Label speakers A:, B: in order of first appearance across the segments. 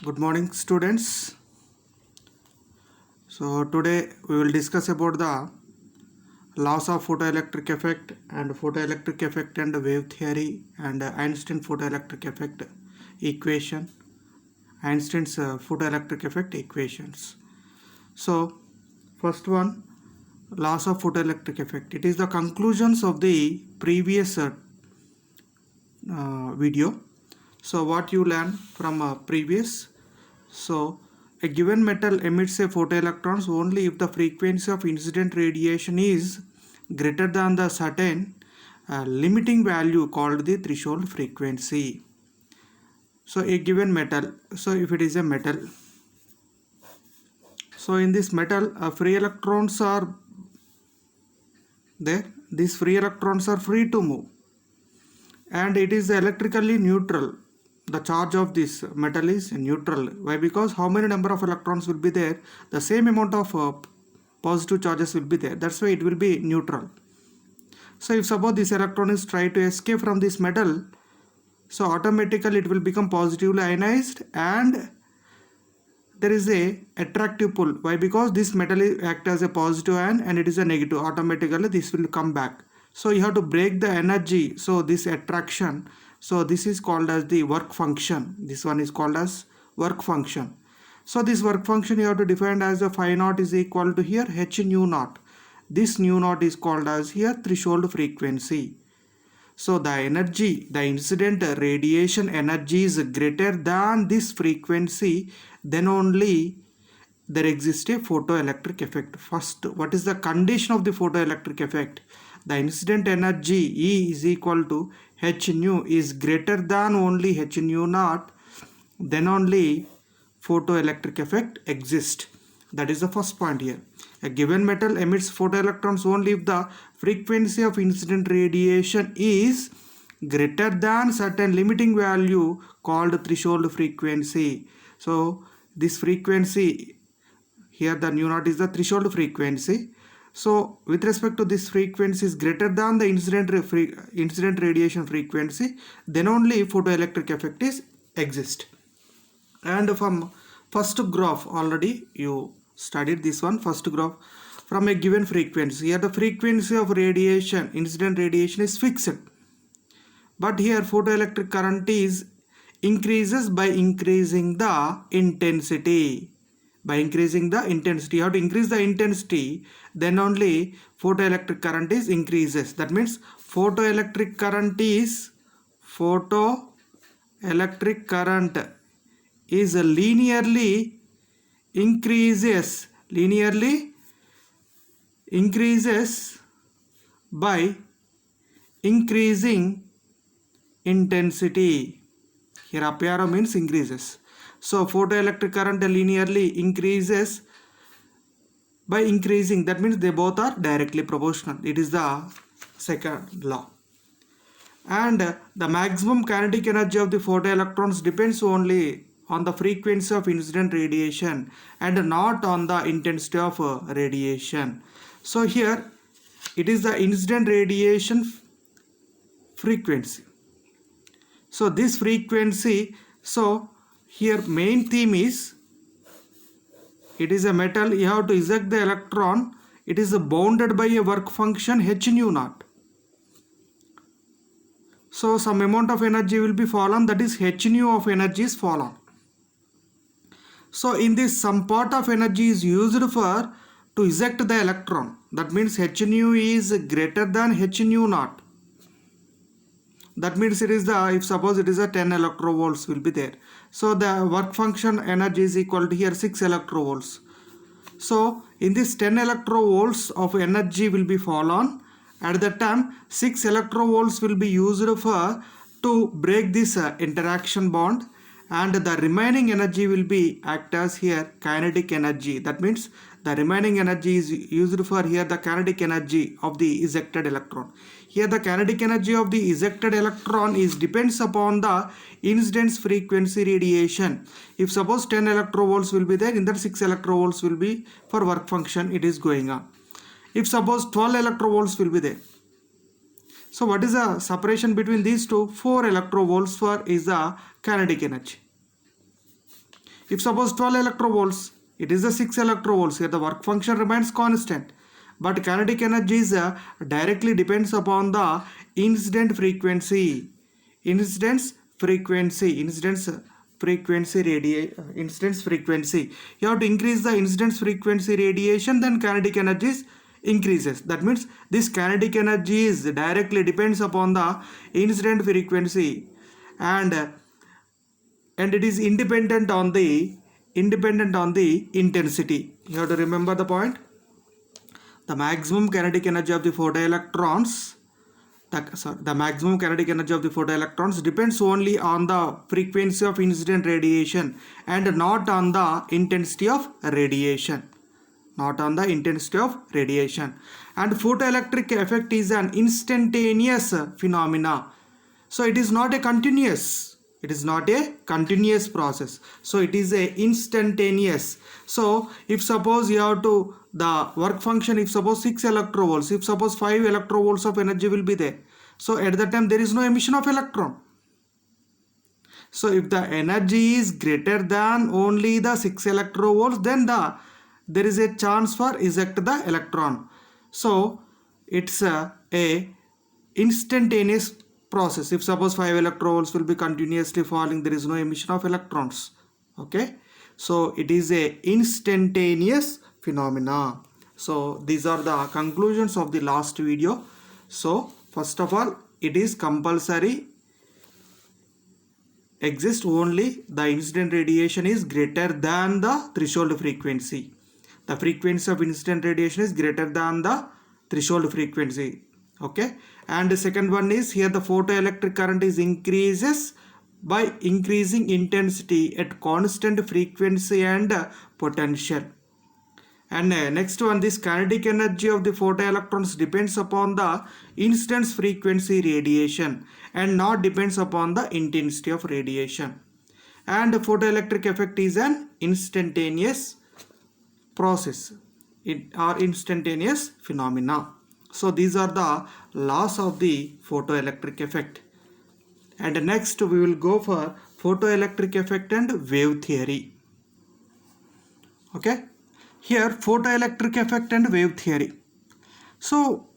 A: Good morning, students. So today we will discuss about the laws of photoelectric effect and photoelectric effect and wave theory and Einstein photoelectric effect equation, Einstein's photoelectric effect equations. So first one, laws of photoelectric effect. It is the conclusions of the previous video. So what you learned from previous. So a given metal emits a photoelectrons only if the frequency of incident radiation is greater than the certain limiting value called the threshold frequency. So a given metal, so if it is a metal, so in this metal free electrons are there. These free electrons are free to move and it is electrically neutral. The charge of this metal is neutral. Why? Because how many number of electrons will be there? The same amount of positive charges will be there. That's why it will be neutral. So if suppose this electron is try to escape from this metal, so automatically it will become positively ionized and there is a attractive pull. Why? Because this metal act as a positive ion and it is a negative. Automatically this will come back. So you have to break the energy. So this attraction, so this is called as the work function. This one is called as work function. So this work function you have to define as a phi naught is equal to here h nu naught. This nu naught is called as here threshold frequency. So the energy, the incident radiation energy is greater than this frequency, then only there exists a photoelectric effect. First, what is the condition of the photoelectric effect? The incident energy E is equal to h nu is greater than only h nu naught, then only photoelectric effect exists. That is the first point here. A given metal emits photoelectrons only if the frequency of incident radiation is greater than certain limiting value called threshold frequency. So this frequency here, the nu naught is the threshold frequency. So with respect to this frequency is greater than the incident radiation frequency, then only photoelectric effect is exist. And from first graph already you studied this one. First graph, from a given frequency, here the frequency of radiation, incident radiation is fixed, but here photoelectric current is increases by increasing the intensity. By increasing the intensity, you have to increase the intensity, then only photoelectric current is increases. That means photoelectric current is linearly increases by increasing intensity. Here apero means increases. So photoelectric current linearly increases by increasing. That means they both are directly proportional. It is the second law. And the maximum kinetic energy of the photoelectrons depends only on the frequency of incident radiation and not on the intensity of radiation. So here it is the incident radiation frequency. So this frequency, so here main theme is, it is a metal, you have to eject the electron, it is bounded by a work function h nu naught. So some amount of energy will be fallen, that is h nu of energy is fallen. So in this some part of energy is used for to eject the electron. That means h nu is greater than h nu naught. That means it is the, if suppose it is a 10 electrovolts will be there. So the work function energy is equal to here 6 electrovolts. So in this 10 electrovolts of energy will be fallen. At that time 6 electrovolts will be used for to break this interaction bond, and the remaining energy will be act as here kinetic energy. That means the remaining energy is used for here the kinetic energy of the ejected electron. Here the kinetic energy of the ejected electron is depends upon the incidence frequency radiation. If suppose 10 electrovolts will be there, in that 6 electrovolts will be for work function, it is going on. If suppose 12 electrovolts will be there, so what is the separation between these two? 4 electrovolts for is the kinetic energy. If suppose 12 electrovolts, it is the 6 electrovolts. Here the work function remains constant. But kinetic energy is directly depends upon the incident frequency. Incidence frequency. Incidence frequency. You have to increase the incidence frequency radiation, then kinetic energy increases. That means this kinetic energy is directly depends upon the incident frequency, and it is independent on the intensity. You have to remember the point. The maximum kinetic energy of the photoelectrons, the maximum kinetic energy of the photoelectrons depends only on the frequency of incident radiation and not on the intensity of radiation. Not on the intensity of radiation. And photoelectric effect is an instantaneous phenomena. So it is not a continuous. It is not a continuous process. So it is a instantaneous. So if suppose you have to the work function, if suppose 6 electrovolts, if suppose 5 electrovolts of energy will be there. So at that time there is no emission of electron. So if the energy is greater than only the 6 electrovolts, then there is a chance for eject the electron. So it's a instantaneous process. If suppose 5 electrovolts will be continuously falling, there is no emission of electrons. Okay, so it is a instantaneous phenomena. So these are the conclusions of the last video. So first of all, it is compulsory exist only the incident radiation is greater than the threshold frequency. The frequency of incident radiation is greater than the threshold frequency. Okay, and the second one is here the photoelectric current is increases by increasing intensity at constant frequency and potential. And next one, this kinetic energy of the photoelectrons depends upon the incidence frequency radiation and not depends upon the intensity of radiation. And the photoelectric effect is an instantaneous process or instantaneous phenomena. So these are the laws of the photoelectric effect. And next we will go for photoelectric effect and wave theory. Okay, here photoelectric effect and wave theory. So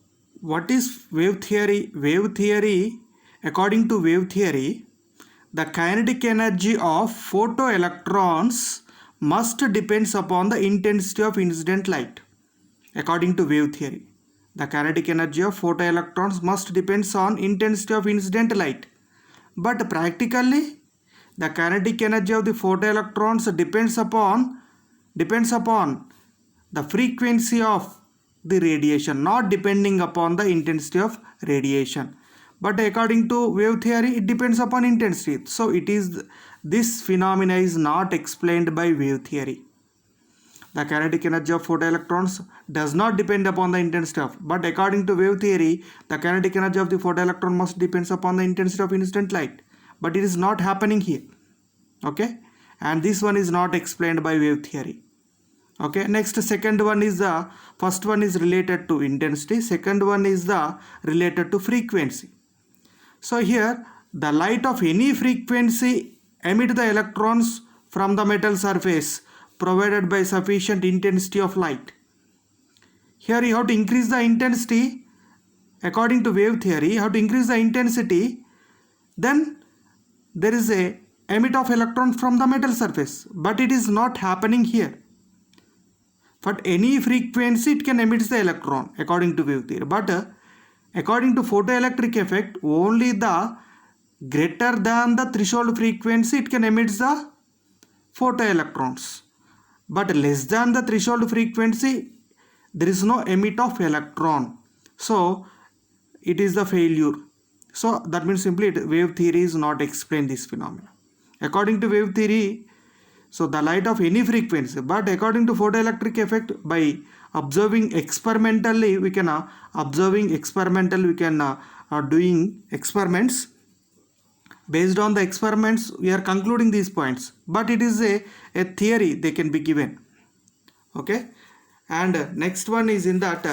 A: what is wave theory? Wave theory, according to wave theory, the kinetic energy of photoelectrons must depends upon the intensity of incident light. According to wave theory, the kinetic energy of photoelectrons must depends on intensity of incident light. But practically, the kinetic energy of the photoelectrons depends upon the frequency of the radiation, not depending upon the intensity of radiation. But according to wave theory, it depends upon intensity. So this phenomena is not explained by wave theory. The kinetic energy of photoelectrons does not depend upon the intensity of, but according to wave theory, the kinetic energy of the photoelectron must depends upon the intensity of incident light. But it is not happening here. Okay, and this one is not explained by wave theory. Okay, next second one is the first one is related to intensity, second one is the related to frequency. So here the light of any frequency emit the electrons from the metal surface provided by sufficient intensity of light. Here you have to increase the intensity. According to wave theory, you have to increase the intensity, then there is a emit of electron from the metal surface, but it is not happening here. But any frequency it can emit the electron according to wave theory, but according to photoelectric effect, only the greater than the threshold frequency it can emit the photoelectrons, but less than the threshold frequency there is no emit of electron. So it is the failure. So that means simply wave theory is not explain this phenomena. According to wave theory, so the light of any frequency, but according to photoelectric effect, by observing experimentally we can doing experiments. Based on the experiments we are concluding these points, but it is a theory they can be given. Okay, and next one is in that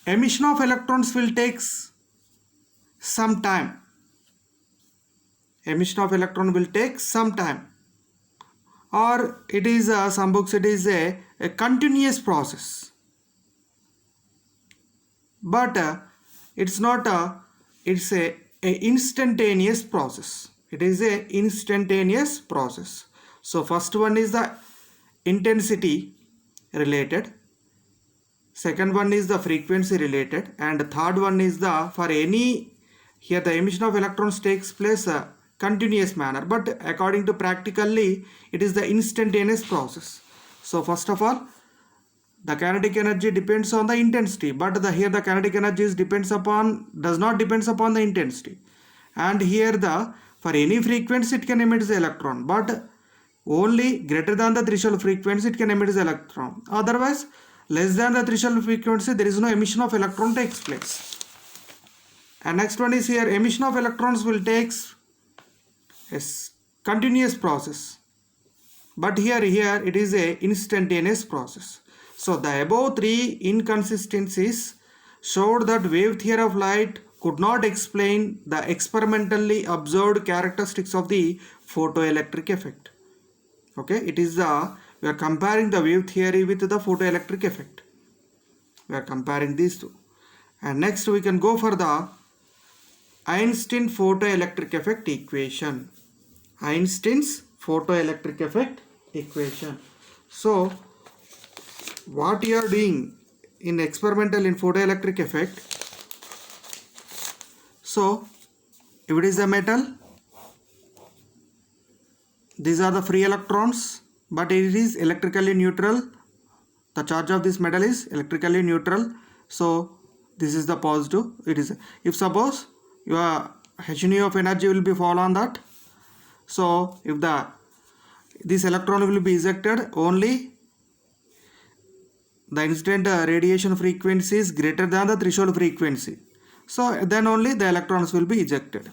A: emission of electrons will take some time. emission of electron will take some time, or it is some books it is a continuous process, but it's not it's a instantaneous process. It is a instantaneous process. So first one is the intensity related, second one is the frequency related, and third one is the for any, here the emission of electrons takes place continuous manner, but according to practically it is the instantaneous process. So first of all, the kinetic energy depends on the intensity, but here the kinetic energy does not depends upon the intensity, and here the for any frequency it can emit the electron, but only greater than the threshold frequency it can emit the electron, otherwise less than the threshold frequency there is no emission of electron takes place. And next one is here, emission of electrons will takes a continuous process, but here it is a instantaneous process. So the above three inconsistencies showed that wave theory of light could not explain the experimentally observed characteristics of the photoelectric effect. Okay, it is we are comparing the wave theory with the photoelectric effect. We are comparing these two. And next we can go for the Einstein photoelectric effect equation. Einstein's photoelectric effect equation. So what you are doing in experimental in photoelectric effect, so if it is a metal, these are the free electrons, but it is electrically neutral. The charge of this metal is electrically neutral, so this is the positive. It is, if suppose your h nu of energy will be fall on that, so if this electron will be ejected, only the incident radiation frequency is greater than the threshold frequency, so then only the electrons will be ejected.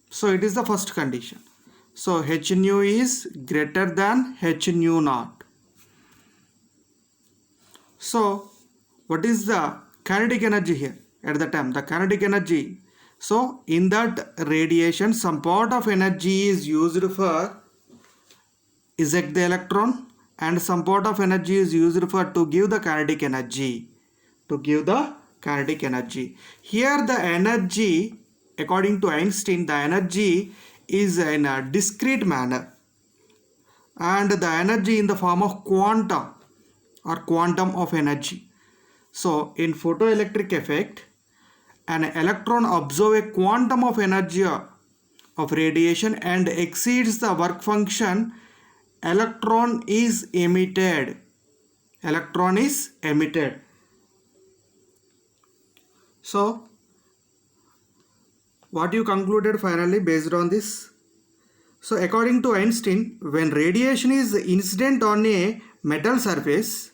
A: So it is the first condition. So h nu is greater than h nu naught. So what is the kinetic energy here at the time? The kinetic energy, so in that radiation some part of energy is used for eject the electron, and some part of energy is used for to give the kinetic energy. Here the energy, according to Einstein, the energy is in a discrete manner, and the energy in the form of quantum or quantum of energy. So in photoelectric effect, an electron absorbs a quantum of energy of radiation and exceeds the work function, electron is emitted. So what you concluded finally based on this? So according to Einstein, when radiation is incident on a metal surface,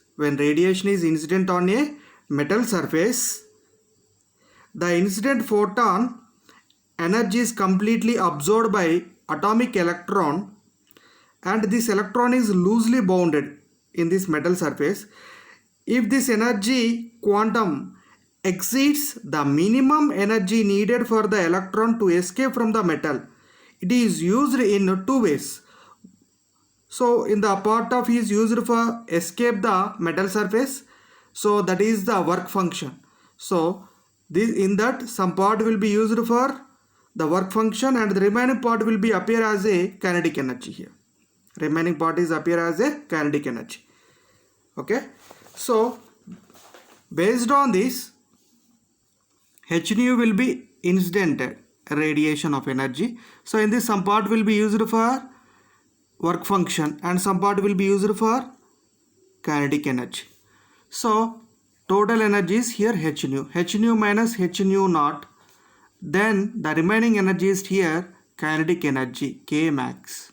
A: the incident photon energy is completely absorbed by atomic electron, and this electron is loosely bounded in this metal surface. If this energy quantum exceeds the minimum energy needed for the electron to escape from the metal, it is used in two ways. So in the part of is used for escape the metal surface, so that is the work function. So this, in that some part will be used for the work function, and the remaining part will be appear as a kinetic energy here. Remaining part is appear as a kinetic energy. Okay, so based on this, h nu will be incident radiation of energy. So in this some part will be used for work function and some part will be used for kinetic energy. So total energy is here h nu minus h nu naught, then the remaining energy is here kinetic energy K max.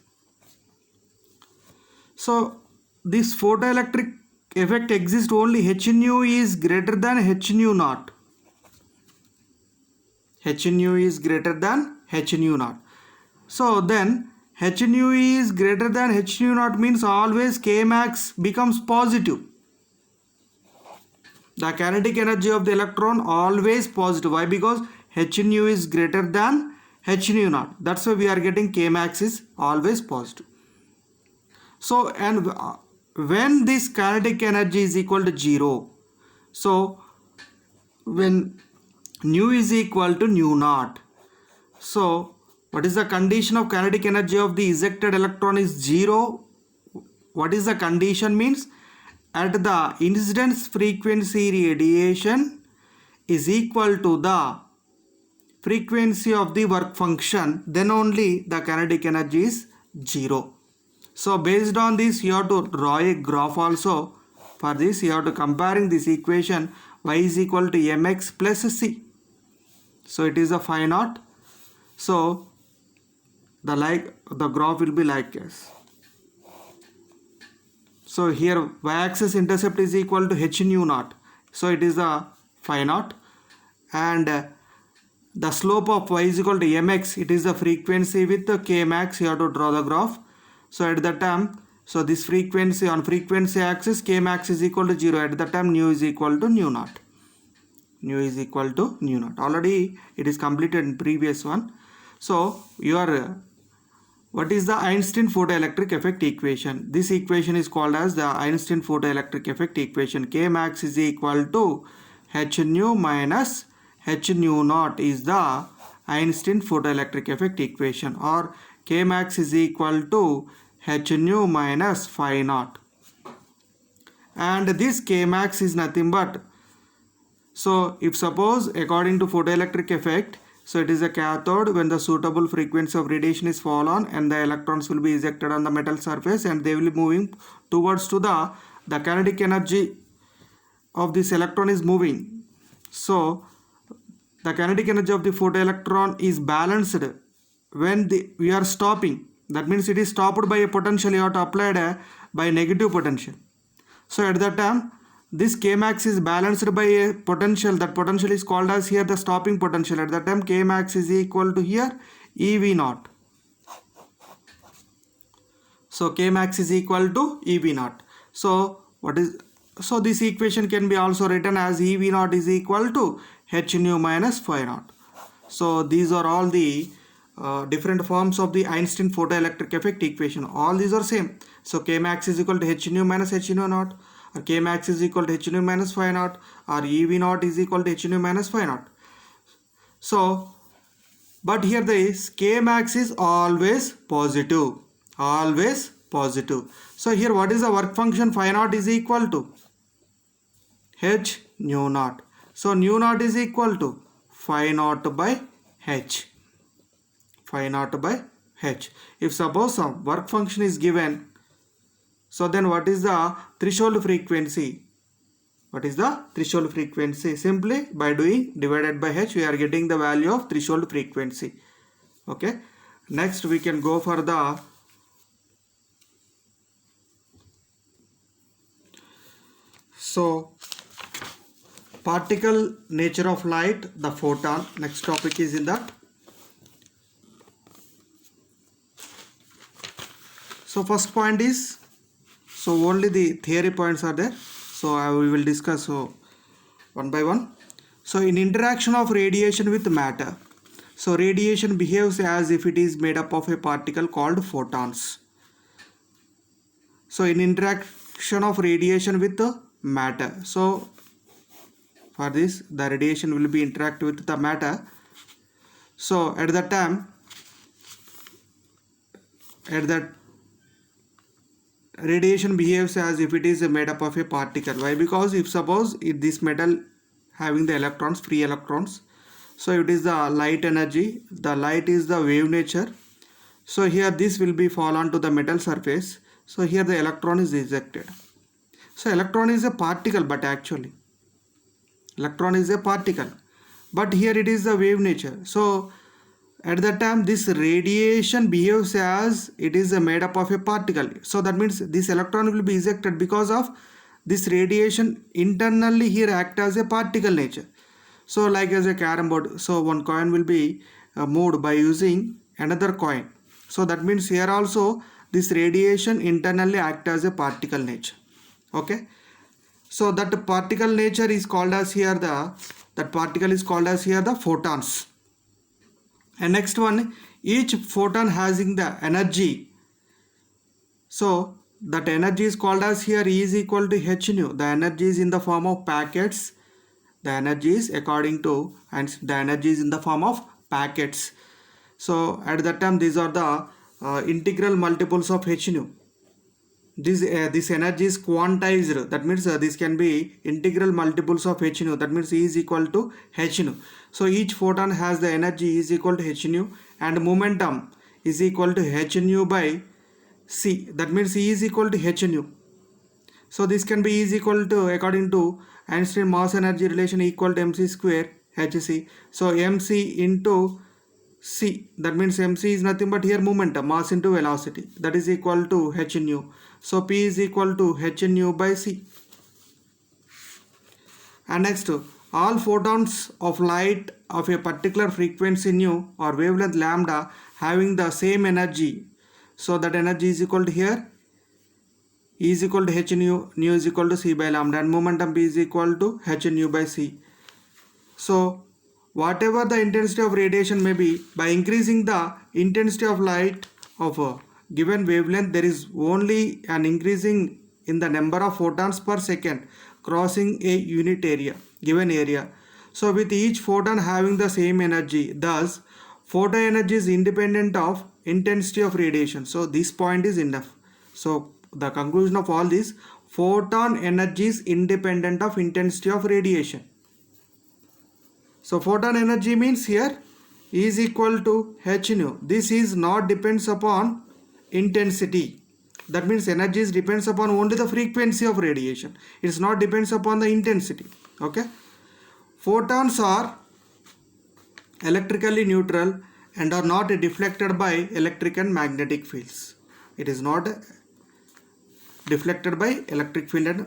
A: So this photoelectric effect exists only h nu is greater than h nu naught. h nu is greater than h nu naught. So then h nu is greater than h nu naught means always K max becomes positive. The kinetic energy of the electron always positive. Why? Because h nu is greater than h nu naught. That's why we are getting k max is always positive. So, and when this kinetic energy is equal to 0, so when nu is equal to nu naught, so what is the condition of kinetic energy of the ejected electron is 0. What is the condition means? At the incidence frequency radiation is equal to the frequency of the work function, then only the kinetic energy is 0. So based on this, you have to draw a graph also. For this, you have to comparing this equation y is equal to mx plus c. So it is a phi naught. So the graph will be like this. So here y-axis intercept is equal to h nu naught. So it is the phi naught, and the slope of y is equal to mx. It is the frequency with the k max. You have to draw the graph. So at that time, so this frequency on frequency axis, k max is equal to 0. At that time, nu is equal to nu naught. Nu is equal to nu naught. Already it is completed in previous one. So what is the Einstein photoelectric effect equation? This equation is called as the Einstein photoelectric effect equation. K max is equal to h nu minus h nu naught is the Einstein photoelectric effect equation, or K max is equal to h nu minus phi naught. And this K max is nothing but, so if suppose according to photoelectric effect, so it is a cathode when the suitable frequency of radiation is fallen, and the electrons will be ejected on the metal surface, and they will be moving towards to the kinetic energy of this electron is moving. So the kinetic energy of the photoelectron is balanced when we are stopping. That means it is stopped by a potential you have to apply by negative potential. So at that time, this K max is balanced by a potential. That potential is called as here the stopping potential. At that time, K max is equal to here EV naught. So K max is equal to EV naught. So this equation can be also written as EV naught is equal to h nu minus phi naught. So these are all the different forms of the Einstein photoelectric effect equation. All these are same. So K max is equal to h nu minus h nu naught, or K max is equal to h nu minus phi naught, or EV naught is equal to h nu minus phi naught. So, but here this K max is always positive. Always positive. So here what is the work function? Phi naught is equal to h nu naught. So nu naught is equal to phi naught by h. Phi naught by h. If suppose some work function is given, so then what is the threshold frequency? What is the threshold frequency? Simply by doing divided by h, we are getting the value of threshold frequency. Okay. Next we can go for the particle nature of light, the photon. Next topic is in that. So first point is, so only the theory points are there. So we will discuss one by one. So in interaction of radiation with matter, so radiation behaves as if it is made up of a particle called photons. So in interaction of radiation with the matter, so for this the radiation will be interact with the matter. So at that time, radiation behaves as if it is made up of a particle. Why? Because if suppose this metal having the electrons, free electrons, so it is the light energy, the light is the wave nature. So here this will be fall onto the metal surface. So here the electron is ejected. So electron is a particle, but actually electron is a particle, but here it is the wave nature. So at that time this radiation behaves as it is made up of a particle. So that means this electron will be ejected because of this radiation internally here act as a particle nature. So like as a carom board, so one coin will be moved by using another coin. So that means here also this radiation internally act as a particle nature. Okay. So that particle nature is called as here the photons. And next one, each photon having the energy. So that energy is called as here E is equal to h nu. The energy is in the form of packets. The energy is according to, and the energy is in the form of packets. So at that time these are the integral multiples of h nu. This energy is quantized. That means this can be integral multiples of h nu. That means E is equal to h nu. So each photon has the energy E is equal to h nu, and momentum is equal to h nu by c. That means E is equal to h nu. So this can be E is equal to, according to Einstein mass energy relation, equal to mc square hc. So mc into c, that means mc is nothing but here momentum, mass into velocity, that is equal to h nu. So p is equal to h nu by c. And next, all photons of light of a particular frequency nu or wavelength lambda having the same energy. So that energy is equal to here E is equal to h nu, nu is equal to c by lambda, and momentum p is equal to h nu by c. So whatever the intensity of radiation may be, by increasing the intensity of light of a given wavelength, there is only an increasing in the number of photons per second crossing a unit area, given area. So with each photon having the same energy, thus photon energy is independent of intensity of radiation. So this point is enough. So the conclusion of all this, photon energy is independent of intensity of radiation. So photon energy means here E is equal to h nu. This is not depends upon intensity. That means energy depends upon only the frequency of radiation. It is not depends upon the intensity. Okay. Photons are electrically neutral and are not deflected by electric and magnetic fields. It is not deflected by electric field.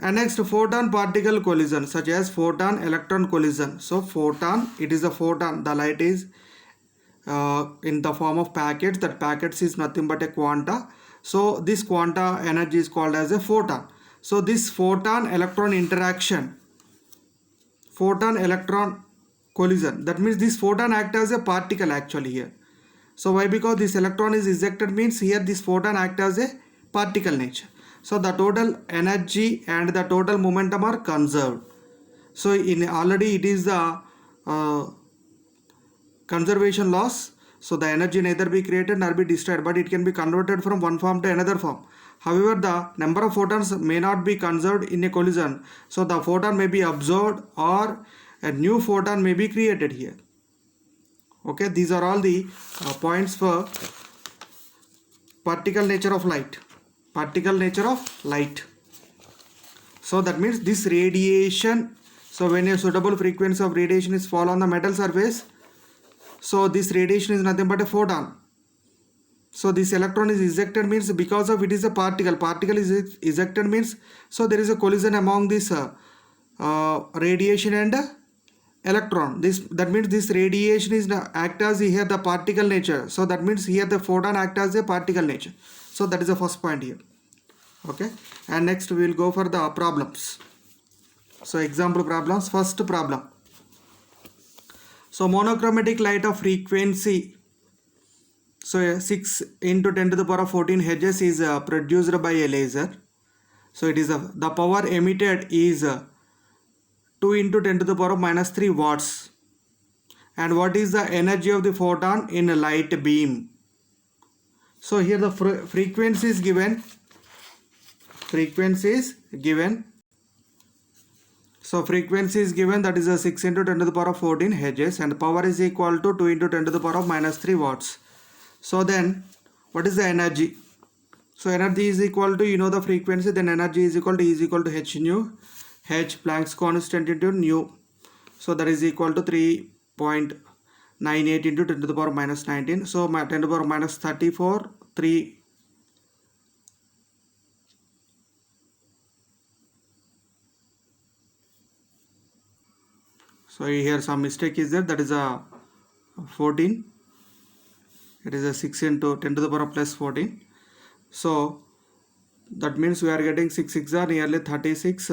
A: And next, photon particle collision, such as photon electron collision. So photon, it is a photon, the light is in the form of packets. That packets is nothing but a quanta. So this quanta energy is called as a photon. So this photon electron interaction, photon electron collision, that means this photon act as a particle actually here. So why? Because this electron is ejected, means here this photon act as a particle nature. So the total energy and the total momentum are conserved. So in already it is the conservation laws. So the energy neither be created nor be destroyed, but it can be converted from one form to another form. However, the number of photons may not be conserved in a collision. So the photon may be absorbed or a new photon may be created here. Okay, these are all the points for particle nature of light. Particle nature of light. So that means this radiation, so when a suitable frequency of radiation is fall on the metal surface, so this radiation is nothing but a photon. So this electron is ejected, means because of it is a particle is ejected, means so there is a collision among this radiation and electron. That means this radiation is act as here the particle nature. So that means here the photon act as a particle nature. So that is the first point here. Okay, and next we will go for the problems. So example problems. First problem. So monochromatic light of frequency, so 6 into 10 to the power of 14 Hz is produced by a laser. So it is the power emitted is 2 into 10 to the power of minus 3 watts. And what is the energy of the photon in a light beam? So here the frequency is given. Frequency is given. So frequency is given, that is a 6 into 10 to the power of 14 Hz, and power is equal to 2 into 10 to the power of minus 3 watts. So then what is the energy? So energy is equal to, you know the frequency, then energy is equal to E is equal to h nu, h Planck's constant into nu. So that is equal to 3.98 into 10 to the power of minus 19. So 10 to the power of minus 34, 3. So here some mistake is there, that is a 14. It is a 6 into 10 to the power of plus 14. So that means we are getting 6 6 are nearly 36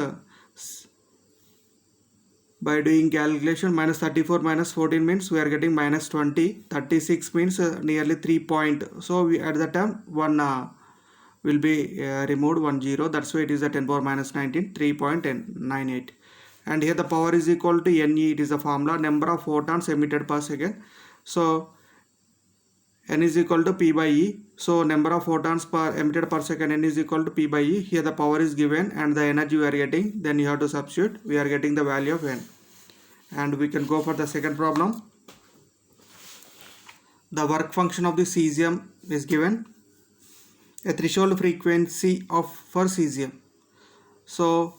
A: by doing calculation, minus 34 minus 14 means we are getting minus 20. 36 means nearly 3 point. So we at the time 1 will be removed, 1 0. That's why it is a 10 power minus 19, 3.98. And here the power is equal to Ne. It is the formula, number of photons emitted per second. So N is equal to P by E. So number of photons emitted per second, N is equal to P by E. Here the power is given and the energy we are getting. Then you have to substitute. We are getting the value of N. And we can go for the second problem. The work function of the cesium is given. A threshold frequency for cesium. So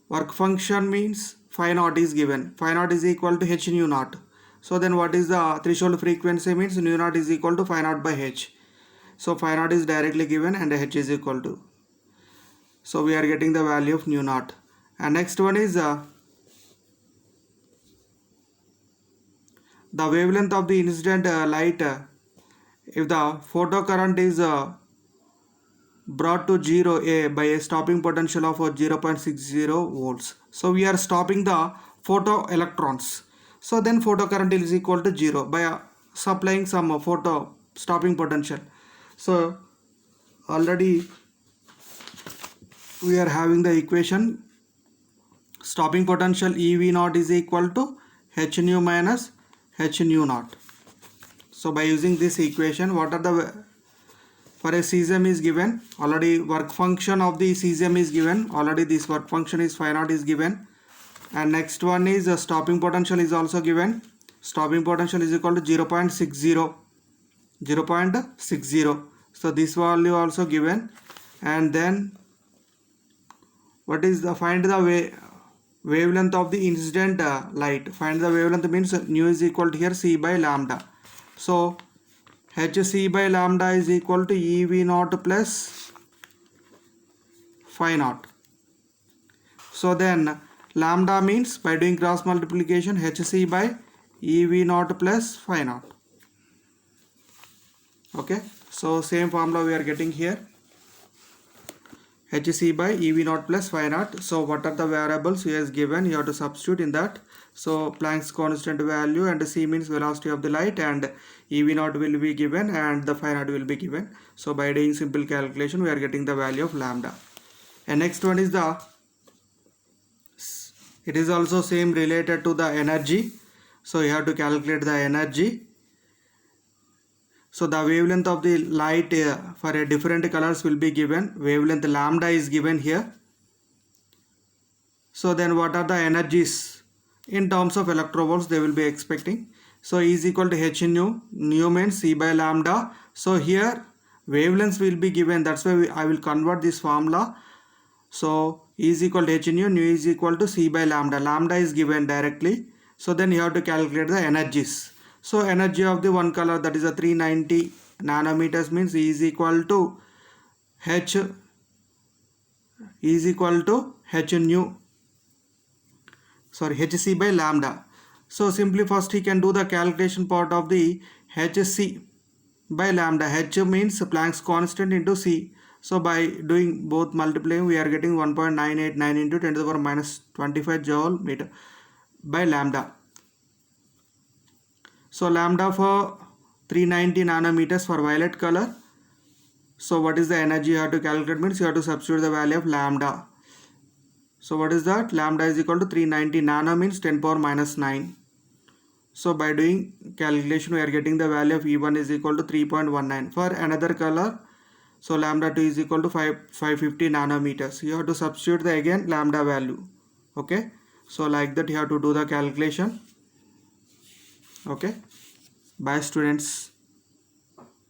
A: work function means phi naught is given. Phi naught is equal to h nu naught. So then what is the threshold frequency means nu naught is equal to phi naught by h. So phi naught is directly given and h is equal to. So we are getting the value of nu naught. And next one is the wavelength of the incident light. If the photocurrent is brought to 0 by a stopping potential of 0.60 volts. So we are stopping the photoelectrons. So then photocurrent is equal to 0 by supplying some photo stopping potential. So already we are having the equation, stopping potential EV naught is equal to h nu minus h nu naught. So by using this equation, what are the, for a cesium is given, already work function of the cesium is given, already this work function is phi naught is given. And next one is stopping potential is also given. Stopping potential is equal to 0.60. So this value also given. And then what is the, find the wavelength of the incident light. Find the wavelength means nu is equal to here c by lambda. So hc by lambda is equal to EV naught plus phi naught. So then lambda means by doing cross multiplication hc by EV naught plus phi naught. Okay, so same formula we are getting here, hc by EV naught plus phi naught. So what are the variables he has given, you have to substitute in that. So Planck's constant value and c means velocity of the light, and EV naught will be given and the phi naught will be given. So by doing simple calculation we are getting the value of lambda. And next one is the, it is also same related to the energy. So you have to calculate the energy. So the wavelength of the light for a different colors will be given. Wavelength lambda is given here. So then what are the energies in terms of electrovolts they will be expecting. So E is equal to h nu. Nu means c by lambda. So here wavelengths will be given. That's why I will convert this formula. So E is equal to h nu. Nu is equal to c by lambda. Lambda is given directly. So then you have to calculate the energies. So energy of the one color, that is a 390 nanometers, means E is equal to h nu, sorry, hc by lambda. So simply first he can do the calculation part of the hc by lambda. H means Planck's constant into c. So by doing both multiplying we are getting 1.989 into 10 to the power minus 25 joule meter by lambda. So lambda for 390 nanometers for violet color. So what is the energy you have to calculate means you have to substitute the value of lambda. So what is that? Lambda is equal to 390 nano means 10 power minus 9. So by doing calculation we are getting the value of E1 is equal to 3.19. For another color, so lambda 2 is equal to 550 nanometers. You have to substitute the again lambda value. Okay. So like that you have to do the calculation. Okay. Bye students.